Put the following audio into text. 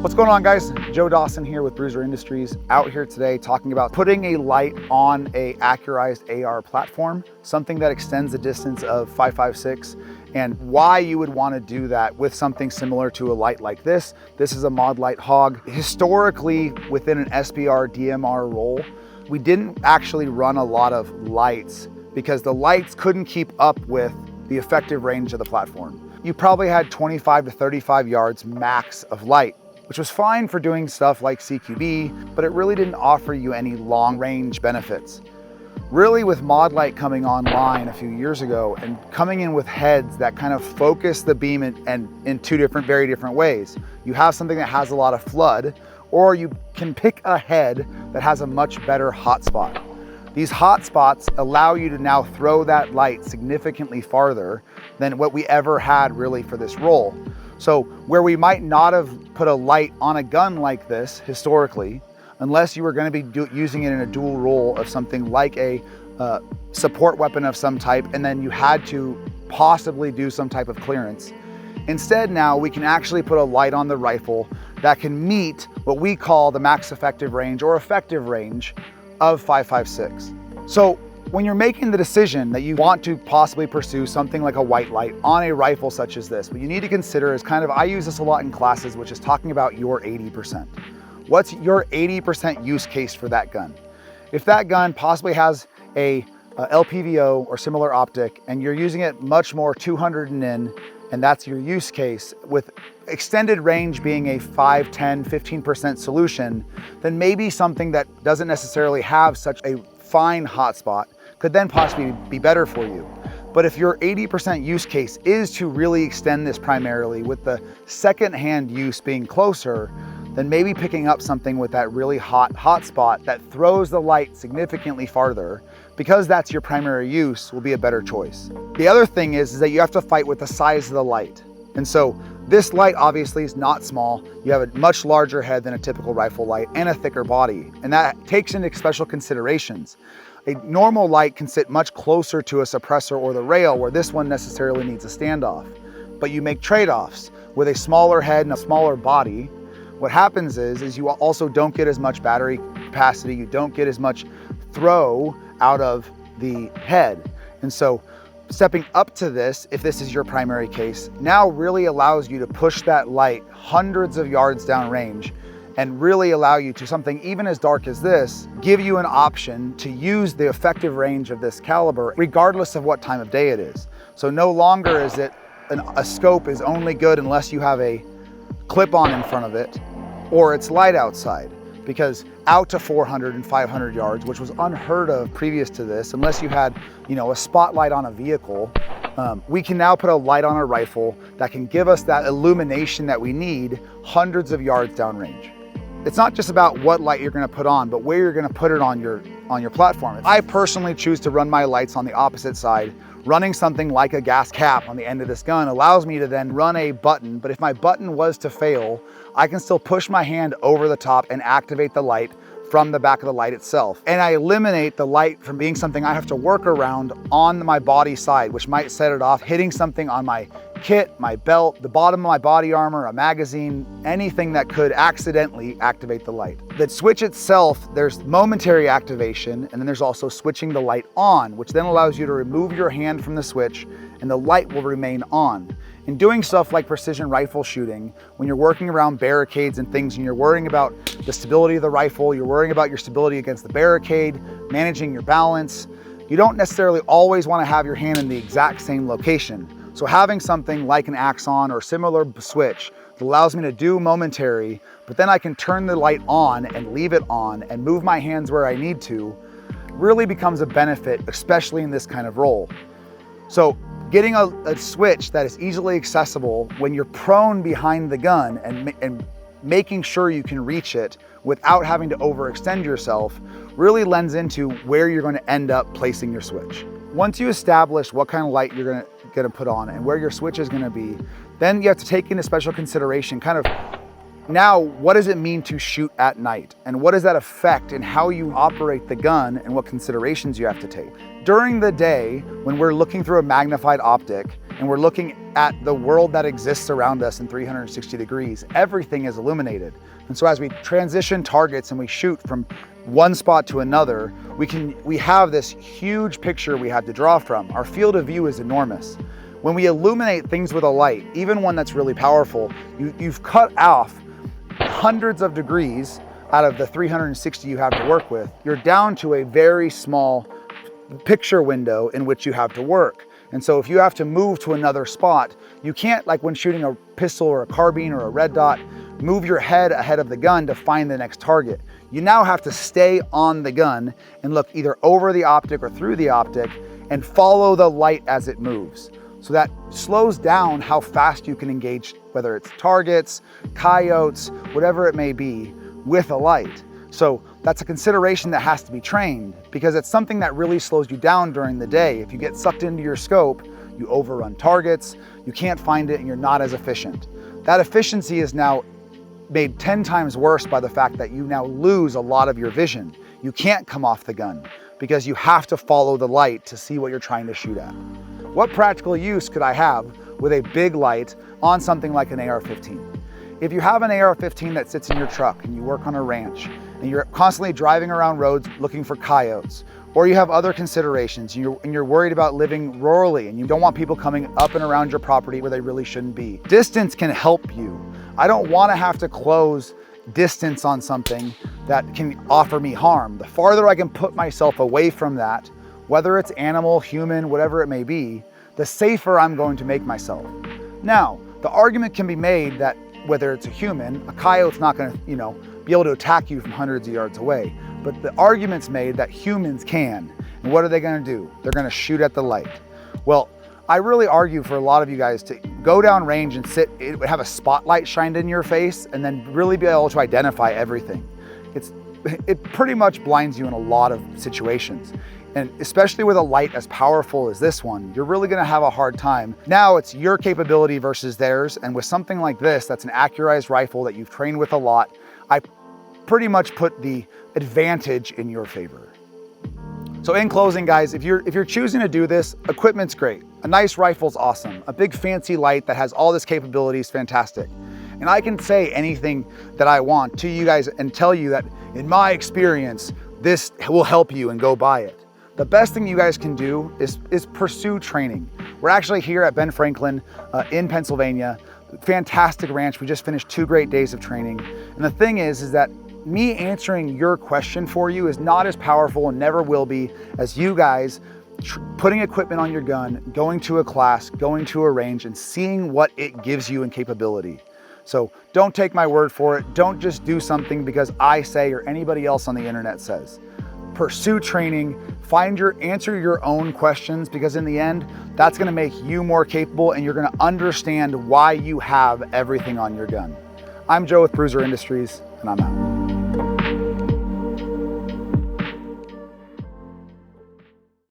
What's going on, guys? Joe Dawson here with Bruiser Industries, out here today talking about putting a light on a accurized AR platform, something that extends the distance of 5.56, and why you would want to do that with something similar to a light like this. This is a Modlite Hog. Historically, within an SPR DMR roll, we didn't actually run a lot of lights because the lights couldn't keep up with the effective range of the platform. You probably had 25 to 35 yards max of light, which was fine for doing stuff like CQB, but it really didn't offer you any long range benefits. Really, with Modlite coming online a few years ago and coming in with heads that kind of focus the beam in two very different ways. You have something that has a lot of flood, or you can pick a head that has a much better hotspot. These hotspots allow you to now throw that light significantly farther than what we ever had really for this roll. So where we might not have put a light on a gun like this historically, unless you were going to be using it in a dual roll of something like a support weapon of some type, and then you had to possibly do some type of clearance. Instead, now we can actually put a light on the rifle that can meet what we call the max effective range or effective range of 5.56. So when you're making the decision that you want to possibly pursue something like a white light on a rifle such as this, what you need to consider is I use this a lot in classes, which is talking about your 80%. What's your 80% use case for that gun? If that gun possibly has a LPVO or similar optic and you're using it much more 200 and in, and that's your use case, with extended range being a 5, 10, 15% solution, then maybe something that doesn't necessarily have such a fine hotspot could then possibly be better for you. But if your 80% use case is to really extend this primarily, with the second-hand use being closer, then maybe picking up something with that really hot hotspot that throws the light significantly farther, because that's your primary use, will be a better choice. The other thing is that you have to fight with the size of the light. And so this light obviously is not small. You have a much larger head than a typical rifle light and a thicker body, and that takes into special considerations. A normal light can sit much closer to a suppressor or the rail, where this one necessarily needs a standoff. But you make trade-offs. With a smaller head and a smaller body, what happens is you also don't get as much battery capacity, you don't get as much throw out of the head. And so stepping up to this, if this is your primary case, now really allows you to push that light hundreds of yards downrange and really allow you to something even as dark as this, give you an option to use the effective range of this caliber regardless of what time of day it is. So no longer is it a scope is only good unless you have a clip-on in front of it or it's light outside, because out to 400 and 500 yards, which was unheard of previous to this, unless you had, a spotlight on a vehicle, we can now put a light on a rifle that can give us that illumination that we need hundreds of yards downrange. It's not just about what light you're going to put on, but where you're going to put it on your platform. I personally choose to run my lights on the opposite side. Running something like a gas cap on the end of this gun allows me to then run a button, but if my button was to fail, I can still push my hand over the top and activate the light from the back of the light itself. And I eliminate the light from being something I have to work around on my body side, which might set it off hitting something on my kit, my belt, the bottom of my body armor, a magazine, anything that could accidentally activate the light. The switch itself, there's momentary activation, and then there's also switching the light on, which then allows you to remove your hand from the switch and the light will remain on. In doing stuff like precision rifle shooting, when you're working around barricades and things and you're worrying about the stability of the rifle, you're worrying about your stability against the barricade, managing your balance, you don't necessarily always want to have your hand in the exact same location. So having something like an Axon or similar switch that allows me to do momentary, but then I can turn the light on and leave it on and move my hands where I need to, really becomes a benefit, especially in this kind of role. So getting a switch that is easily accessible when you're prone behind the gun and making sure you can reach it without having to overextend yourself really lends into where you're going to end up placing your switch. Once you establish what kind of light you're going to put on and where your switch is going to be, then you have to take into special consideration now, what does it mean to shoot at night? And what does that affect in how you operate the gun and what considerations you have to take? during the day, when we're looking through a magnified optic and we're looking at the world that exists around us in 360 degrees, everything is illuminated. And so as we transition targets and we shoot from one spot to another, we have this huge picture we have to draw from. Our field of view is enormous. When we illuminate things with a light, even one that's really powerful, you've cut off hundreds of degrees out of the 360 you have to work with. You're down to a very small picture window in which you have to work. And so if you have to move to another spot, you can't, like when shooting a pistol or a carbine or a red dot, move your head ahead of the gun to find the next target. You now have to stay on the gun and look either over the optic or through the optic and follow the light as it moves. So that slows down how fast you can engage, whether it's targets, coyotes, whatever it may be, with a light. So that's a consideration that has to be trained, because it's something that really slows you down during the day. If you get sucked into your scope, you overrun targets, you can't find it, and you're not as efficient. That efficiency is now made 10 times worse by the fact that you now lose a lot of your vision. You can't come off the gun because you have to follow the light to see what you're trying to shoot at. What practical use could I have with a big light on something like an AR-15? If you have an AR-15 that sits in your truck and you work on a ranch and you're constantly driving around roads looking for coyotes, or you have other considerations and you're worried about living rurally and you don't want people coming up and around your property where they really shouldn't be, distance can help you. I don't want to have to close distance on something that can offer me harm. The farther I can put myself away from that, whether it's animal, human, whatever it may be, the safer I'm going to make myself. Now, the argument can be made that whether it's a human, a coyote's not going to, be able to attack you from hundreds of yards away. But the argument's made that humans can. And what are they going to do? They're going to shoot at the light. Well, I really argue for a lot of you guys to go down range and have a spotlight shined in your face and then really be able to identify everything. It pretty much blinds you in a lot of situations. And especially with a light as powerful as this one, you're really gonna have a hard time. Now it's your capability versus theirs. And with something like this, that's an accurized rifle that you've trained with a lot, I pretty much put the advantage in your favor. So in closing, guys, if you're choosing to do this, equipment's great. A nice rifle's awesome. A big fancy light that has all this capability is fantastic. And I can say anything that I want to you guys and tell you that in my experience, this will help you and go buy it. The best thing you guys can do is pursue training. We're actually here at Ben Franklin in Pennsylvania. Fantastic ranch. We just finished 2 great days of training. And the thing is that me answering your question for you is not as powerful and never will be as you guys putting equipment on your gun, going to a class, going to a range, and seeing what it gives you in capability. So don't take my word for it. Don't just do something because I say or anybody else on the internet says. Pursue training, answer your own questions, because in the end, that's gonna make you more capable and you're gonna understand why you have everything on your gun. I'm Joe with Bruiser Industries, and I'm out.